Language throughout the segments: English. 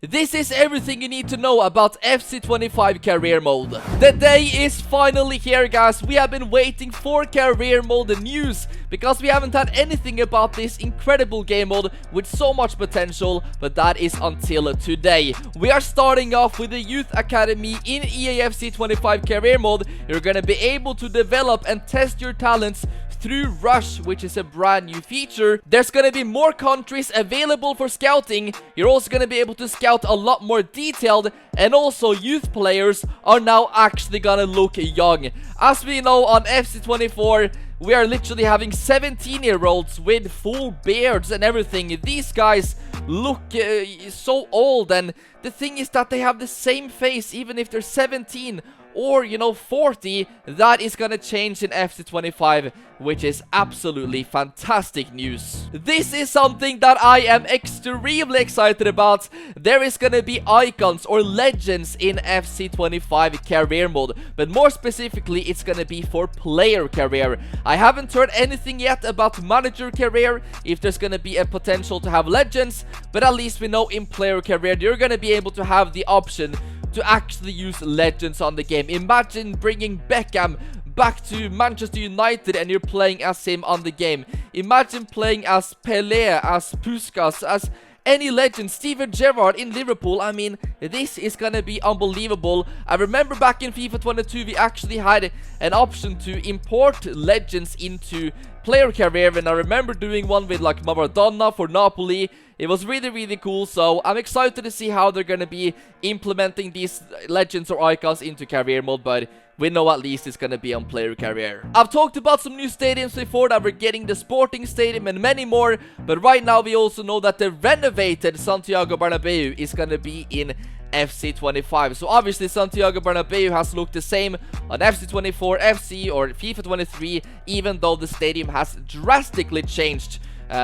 This is everything you need to know about FC25 Career Mode. The day is finally here, guys. We have been waiting for Career Mode news because we haven't had anything about this incredible game mode with so much potential, but that is until today. We are starting off with the Youth Academy in eafc25 Career Mode. You're gonna be able to develop and test your talents through Rush, which is a brand new feature. There's gonna be more countries available for scouting. You're also gonna be able to scout a lot more detailed, and also youth players are now actually gonna look young. As we know, on FC24 we are literally having 17-year-olds with full beards and everything. These guys look so old, and the thing is that they have the same face even if they're 17 or, you know, 40. That is gonna change in FC25, which is absolutely fantastic news. This is something that I am extremely excited about. There is gonna be icons or legends in FC25 Career Mode, but more specifically, it's gonna be for player career. I haven't heard anything yet about manager career, if there's gonna be a potential to have legends, but at least we know in player career, you're gonna be able to have the option to actually use legends on the game. Imagine bringing Beckham back to Manchester United and you're playing as him on the game. Imagine playing as Pelé, as Puskas, as any legend, Steven Gerrard in Liverpool. I mean, this is gonna be unbelievable. I remember back in FIFA 22 we actually had an option to import legends into player career, and I remember doing one with like Maradon for Napoli. It was really cool, so I'm excited to see how they're gonna be implementing these legends or icons into career mode, but we know at least it's gonna be on player career. I've talked about some new stadiums before, that we're getting the Sporting Stadium and many more, but right now we also know that the renovated Santiago Bernabeu is gonna be in FC25. So obviously Santiago Bernabeu has looked the same on FC24, FC or FIFA 23, even though the stadium has drastically changed,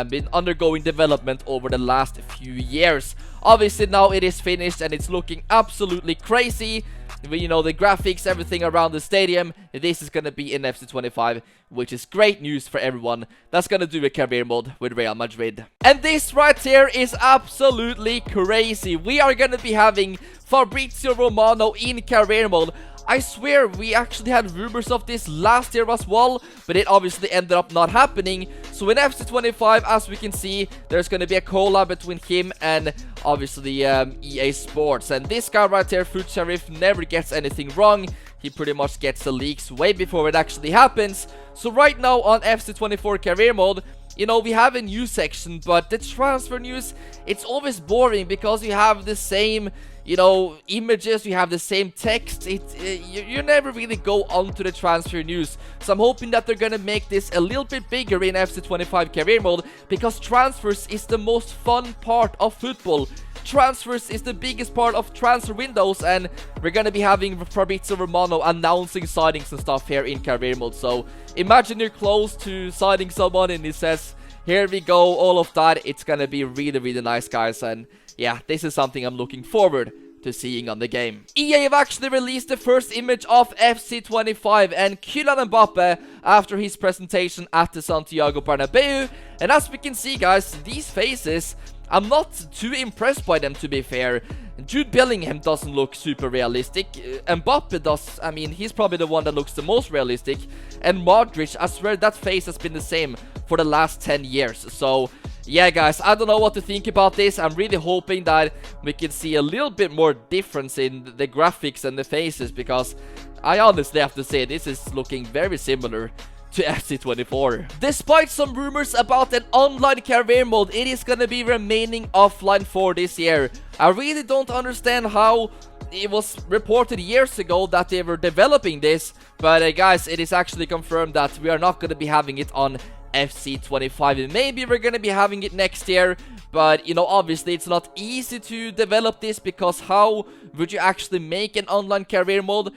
been undergoing development over the last few years. Obviously now it is finished and it's looking absolutely crazy. You know, the graphics, everything around the stadium, this is gonna be in FC25, which is great news for everyone that's gonna do a career mode with Real Madrid. And this right here is absolutely crazy. We are gonna be having Fabrizio Romano in career mode. I swear we actually had rumors of this last year as well, but it obviously ended up not happening. So in FC25, as we can see, there's going to be a collab between him and obviously EA Sports. And this guy right here, Food Sheriff, never gets anything wrong. He pretty much gets the leaks way before it actually happens. So right now on FC24 career mode, you know, we have a news section, but the transfer news, it's always boring because you have the same, you know, images, you have the same text. You never really go on to the transfer news. So I'm hoping that they're gonna make this a little bit bigger in FC25 career mode, because transfers is the most fun part of football. Transfers is the biggest part of transfer windows, and we're gonna be having Fabrizio Romano announcing signings and stuff here in career mode. So imagine you're close to signing someone and it says, here we go, all of that. It's gonna be really nice, guys, and yeah, this is something I'm looking forward to seeing on the game. EA have actually released the first image of FC25 and Kylian Mbappe after his presentation at the Santiago Bernabeu. And as we can see, guys, these faces, I'm not too impressed by them, to be fair. Jude Bellingham doesn't look super realistic. Mbappe does. I mean, he's probably the one that looks the most realistic. And Modric, I swear that face has been the same for the last 10 years. So yeah, guys, I don't know what to think about this. I'm really hoping that we can see a little bit more difference in the graphics and the faces, because I honestly have to say this is looking very similar to FC24. Despite some rumors about an online career mode, it is gonna be remaining offline for this year. I really don't understand how it was reported years ago that they were developing this, but guys, it is actually confirmed that we are not gonna be having it on FC25. Maybe we're gonna be having it next year, but you know, obviously it's not easy to develop this, because how would you actually make an online career mode?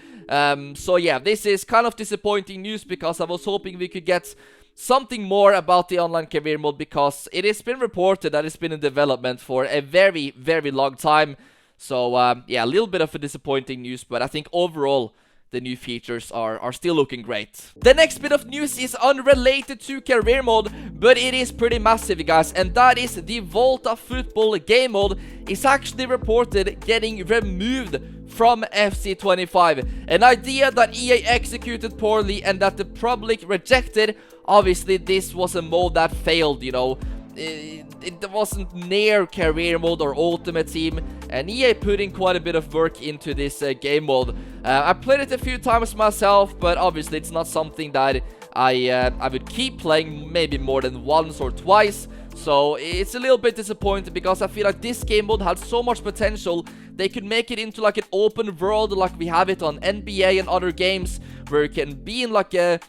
So yeah, this is kind of disappointing news, because I was hoping we could get something more about the online career mode, because it has been reported that it's been in development for a very long time. So yeah, a little bit of a disappointing news, but I think overall the new features are still looking great. The next bit of news is unrelated to career mode, but it is pretty massive, guys, and that is the Volta Football game mode is actually reported getting removed from FC25. An idea that EA executed poorly and that the public rejected. Obviously, this was a mode that failed, you know. It wasn't near career mode or ultimate team, and EA put in quite a bit of work into this game mode. I played it a few times myself, but obviously it's not something that I would keep playing maybe more than once or twice. So it's a little bit disappointing because I feel like this game mode had so much potential. They could make it into like an open world like we have it on NBA and other games, where you can be in like a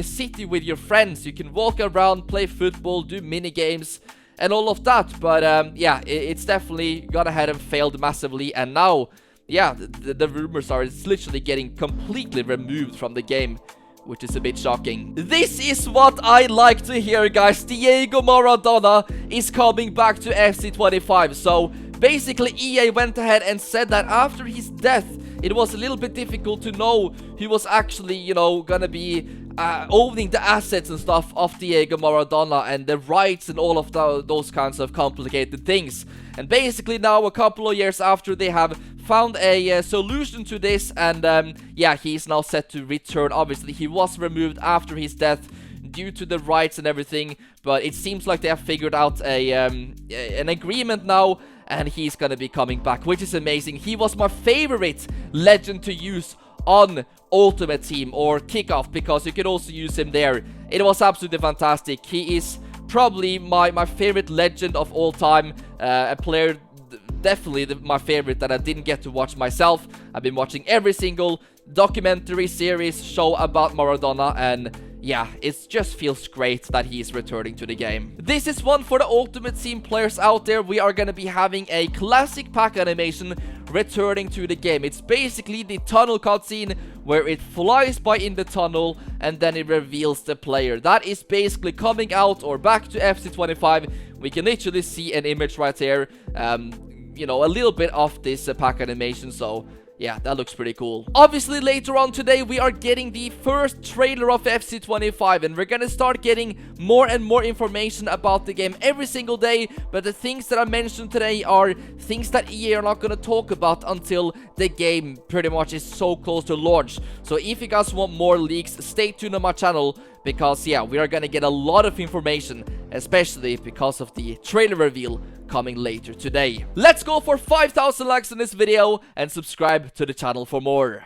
city with your friends. You can walk around, play football, do mini games and all of that. But yeah, it's definitely gone ahead and failed massively, and now yeah, the rumors are it's literally getting completely removed from the game, which is a bit shocking. This is what I like to hear, guys. Diego Maradona is coming back to FC25. So basically EA went ahead and said that after his death, it was a little bit difficult to know who was actually, you know, gonna be owning the assets and stuff of Diego Maradona and the rights and all of those kinds of complicated things. And basically now, a couple of years after, they have found a solution to this, and yeah, he's now set to return. Obviously, he was removed after his death due to the rights and everything, but it seems like they have figured out an agreement now, and he's gonna be coming back, which is amazing. He was my favorite legend to use on Ultimate Team or Kickoff, because you could also use him there. It was absolutely fantastic. He is probably my favorite legend of all time, a player definitely my favorite that I didn't get to watch myself. I've been watching every single documentary series show about Maradona, and yeah, it just feels great that he is returning to the game. This is one for the Ultimate Team players out there. We are going to be having a classic pack animation returning to the game. It's basically the tunnel cutscene where it flies by in the tunnel and then it reveals the player. That is basically coming out or back to FC25. We can literally see an image right here. You know, a little bit of this pack animation, so yeah, that looks pretty cool. Obviously, later on today, we are getting the first trailer of FC25, and we're gonna start getting more and more information about the game every single day. But the things that I mentioned today are things that EA are not gonna talk about until the game pretty much is so close to launch. So if you guys want more leaks, stay tuned on my channel, because yeah, we are gonna get a lot of information, especially because of the trailer reveal coming later today. Let's go for 5,000 likes in this video and subscribe to the channel for more.